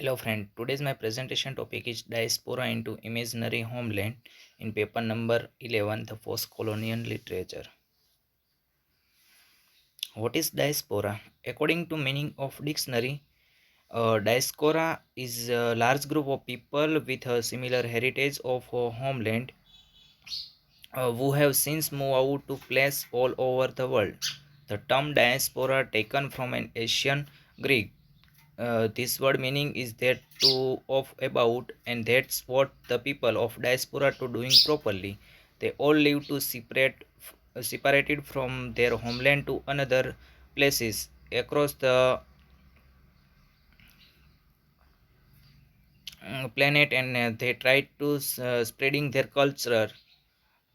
Hello friend, today's my presentation topic is Diaspora into Imaginary Homeland in paper number 11, the post-colonial literature. What is diaspora? According to meaning of dictionary, diaspora is a large group of people with a similar heritage of a homeland who have since moved out to places all over the world. The term diaspora taken from an ancient Greek. This word meaning is that to of about, and that's what the people of diaspora to doing properly. They all live to separated from their homeland to another places across the planet, and they try to spreading their culture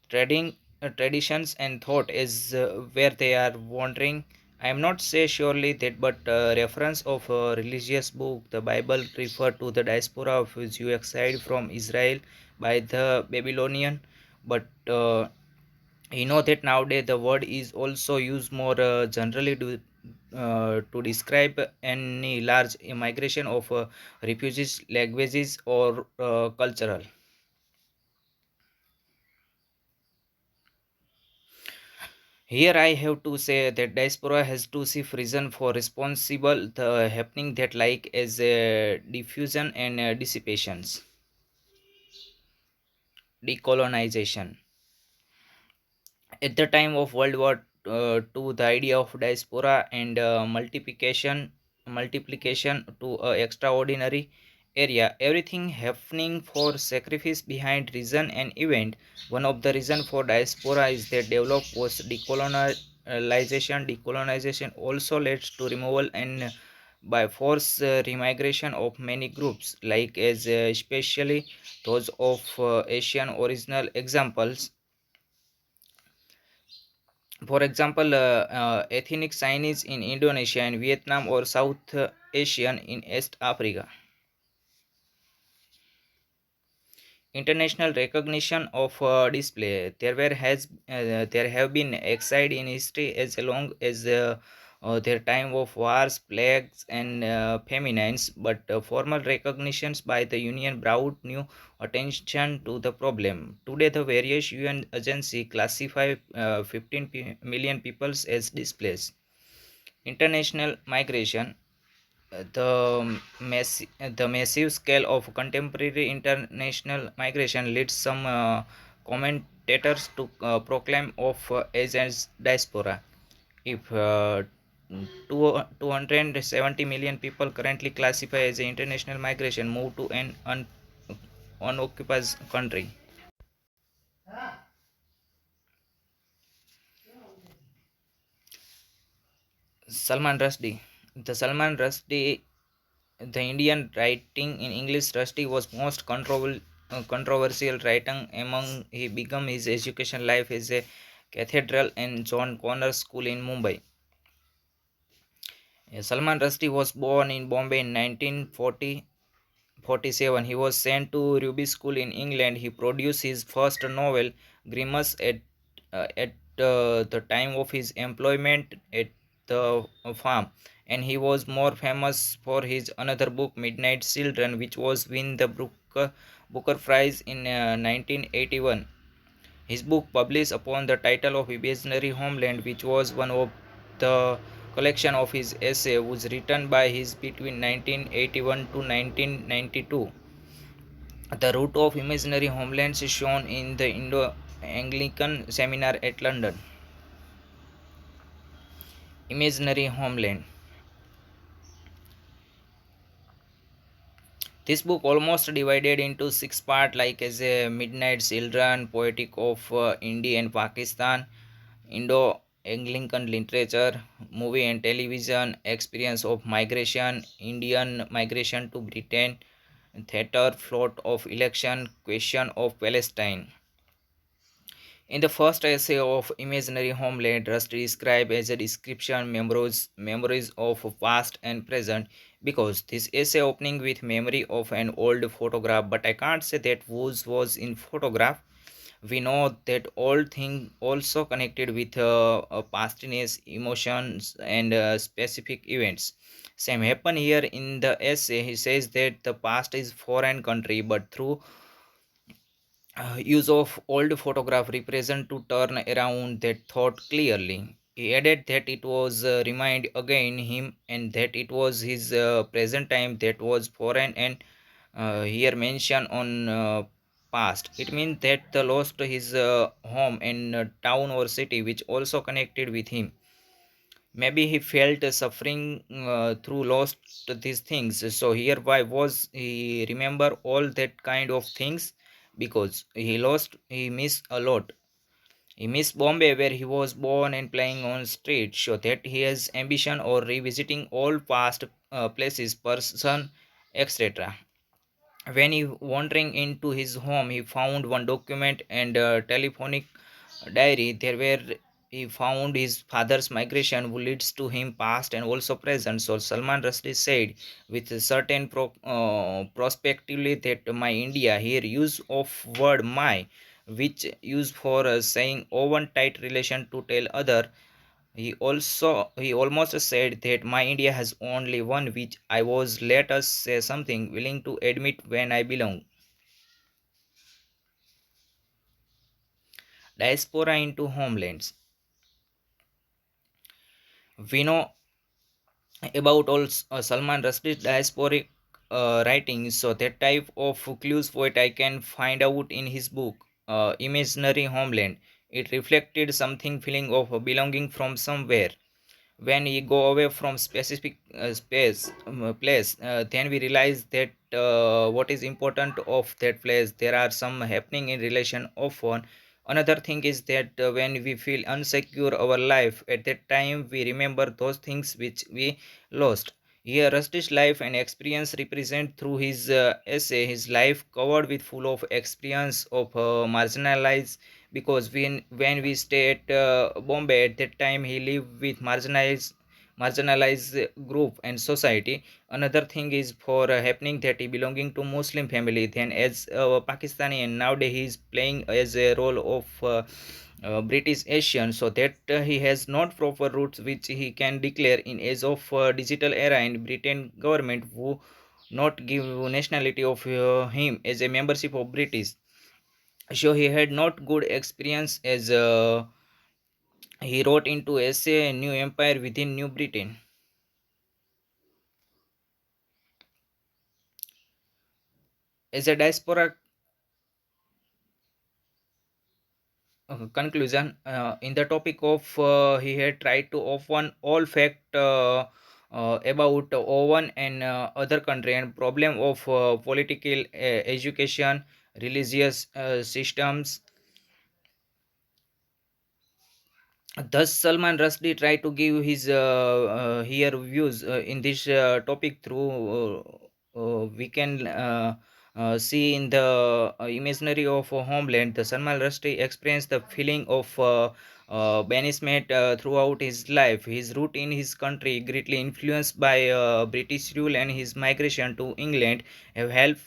trading traditions and thought is where they are wandering. I am not say surely that, but reference of a religious book the Bible refer to the diaspora of Jew exiled from Israel by the Babylonian, but you know that nowadays the word is also used more generally to describe any large migration of refugees, languages, or cultural. Here I have to say that diaspora has two chief reason for responsible the happening that like as diffusion and dissipations, decolonization. At the time of World War II, the idea of diaspora and multiplication to a extraordinary area, everything happening for sacrifice behind reason and event. One of the reason for diaspora is that develop was decolonization. Decolonization also leads to removal and by force remigration of many groups, like as especially those of Asian original examples. For example, ethnic Chinese in Indonesia and Vietnam, or South Asian in East Africa. International recognition of display. There have been exiled in history as long as their time of wars, plagues, and famines, but formal recognitions by the UN brought new attention to the problem. Today, the various UN agencies classify 15 million peoples as displaced. International migration. The massive scale of contemporary international migration leads some commentators to proclaim of as diaspora. If 270 million people currently classify as international migration move to an unoccupied country. Salman Rushdie. Salman Rushdie, the Indian writing in English, Rushdie was most controversial writing among. He began his education life as a cathedral and John Connor School in Mumbai. Salman Rushdie was born in Bombay in 1947. He was sent to Ruby School in England. He produced his first novel, Grimace, at the time of his employment at the farm, and he was more famous for his another book, Midnight Children, which was win the Booker Prize in 1981. His book, published upon the title of Imaginary Homeland, which was one of the collection of his essay, was written by his between 1981 to 1992. The route of Imaginary Homelands is shown in the Indo-Anglican Seminar at London. Imaginary Homeland. This book almost divided into six parts, like as a Midnight Children, Poetic of India and Pakistan, Indo-Anglican literature, movie and television, experience of migration, Indian migration to Britain, theatre, plot of election, question of Palestine. In the first essay of Imaginary Homeland, Rust described as a description memories of past and present, because this essay opening with memory of an old photograph, but I can't say that whose was in photograph. We know that all things also connected with pastness, emotions, and specific events. Same happen here in the essay. He says that the past is foreign country, but through use of old photograph represent to turn around that thought clearly. He added that it was remind again him and that it was his present time that was foreign and here mention on past. It means that the lost his home and town or city which also connected with him. Maybe he felt suffering through lost these things. So here why was he remember all that kind of things? Because he missed a lot. He missed Bombay where he was born and playing on street. So that he has ambition or revisiting all past places, person, etc. When he wandering into his home, he found one document and a telephonic diary. There where he found his father's migration, who leads to him past and also present. So Salman Rushdie said with a certain prospectively that my India here use of word my, which used for saying oven tight relation to tell other. He almost said that my India has only one which I was, let us say, something willing to admit when I belong. Diaspora into homelands. We know about all Salman Rushdie's diasporic writings. So that type of clues what I can find out in his book, Imaginary Homeland. It reflected something feeling of belonging from somewhere. When we go away from specific place, then we realize that what is important of that place. There are some happening in relation often. Another thing is that when we feel unsecure our life, at that time we remember those things which we lost. Here Rushdi's life and experience represent through his essay his life covered with full of experience of marginalized, because when we stay at Bombay at that time he lived with marginalized group and society. Another thing is for happening that he belonging to Muslim family, then as Pakistani, and nowadays he is playing as a role of British Asian, so that he has not proper roots which he can declare in age of digital era, and Britain government who not give nationality of him as a membership of British. So he had not good experience as he wrote into essay New Empire within New Britain. As a diaspora conclusion, in the topic of he had tried to open all fact about Owen and other country and problem of political education, religious systems. Thus, Salman Rushdie tried to give his here views in this topic through we can see in the imaginary of homeland. The Salman Rushdie experienced the feeling of banishment throughout his life. His root in his country, greatly influenced by British rule and his migration to England, have helped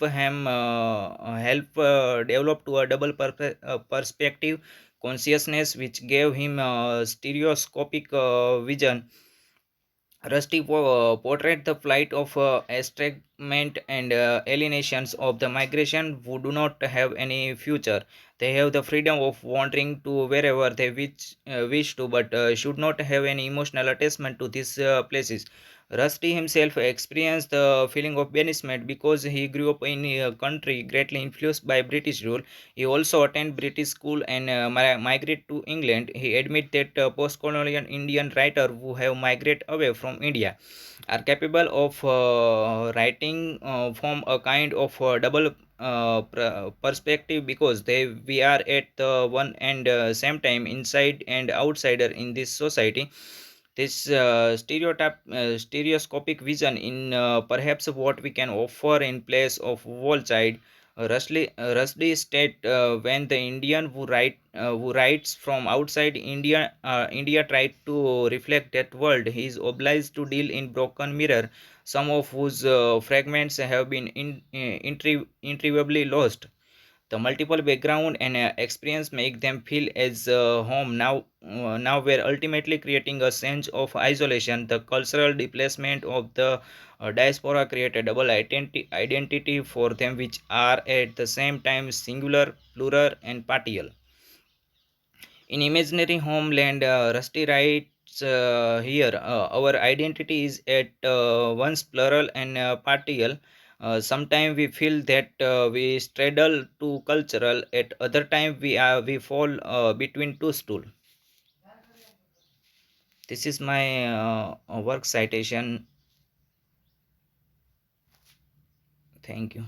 develop to a double perspective consciousness which gave him a stereoscopic vision. Rusty portrayed the plight of estrangement and alienations of the migration who do not have any future. They have the freedom of wandering to wherever they wish to, but should not have any emotional attachment to these places. Rusty himself experienced the feeling of banishment because he grew up in a country greatly influenced by British rule. He also attended British school and migrated to England. He admit that post-colonial Indian writers who have migrated away from India are capable of writing from a kind of double perspective, because they we are at the one and same time inside and outsider in this society. This stereoscopic vision in perhaps what we can offer in place of wall child. Rushdie state when the Indian who writes from outside India tried to reflect that world, he is obliged to deal in broken mirror, some of whose fragments have been irretrievably lost. The multiple background and experience make them feel as home now we're ultimately creating a sense of isolation. The cultural displacement of the diaspora create a double identity for them, which are at the same time singular, plural, and partial. In Imaginary Homeland, Rusty writes here, our identity is at once plural and partial. Sometimes we feel that we straddle two cultural. At other time we fall between two stools. This is my work citation. Thank you.